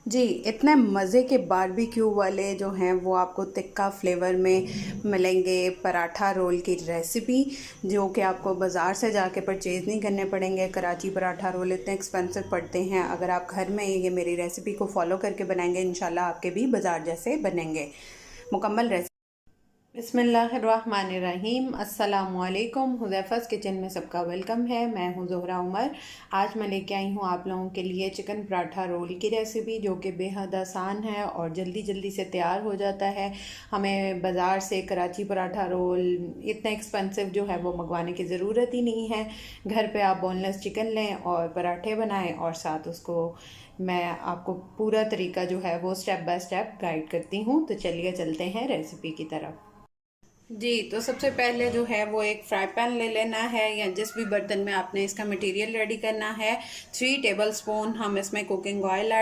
जी, इतने मज़े के बारबेक्यू वाले जो हैं वो आपको तिक्का फ्लेवर में मिलेंगे पराठा रोल की रेसिपी, जो कि आपको बाज़ार से जाके परचेज़ नहीं करने पड़ेंगे। कराची पराठा रोल इतने एक्सपेंसिव पड़ते हैं, अगर आप घर में ये मेरी रेसिपी को फॉलो करके बनाएंगे इंशाल्लाह आपके भी बाज़ार जैसे बनेंगे। मुकम्मल रेसिपी। बिस्मिल्लाहिर्रहमानिर्रहीम। अस्सलामुअलैकुम। हुज़ैफ़ा's किचन में सबका वेलकम है। मैं हूँ ज़ोहरा उमर। आज मैं लेके आई हूँ आप लोगों के लिए चिकन पराठा रोल की रेसिपी, जो कि बेहद आसान है और जल्दी जल्दी से तैयार हो जाता है। हमें बाज़ार से कराची पराठा रोल इतने एक्सपेंसिव जो है वो मंगवाने की ज़रूरत ही नहीं है। घर पे आप बोनलेस चिकन लें और पराठे बनाएं और साथ उसको मैं आपको पूरा तरीका जो है वो स्टेप बाय स्टेप गाइड करती हूँ। तो चलिए चलते हैं रेसिपी की तरफ। जी, तो सबसे पहले जो है वो एक फ्राई पैन ले लेना है, या जिस भी बर्तन में आपने इसका मटेरियल रेडी करना है। 3 टेबल स्पून हम इसमें कुकिंग ऑयल ऐड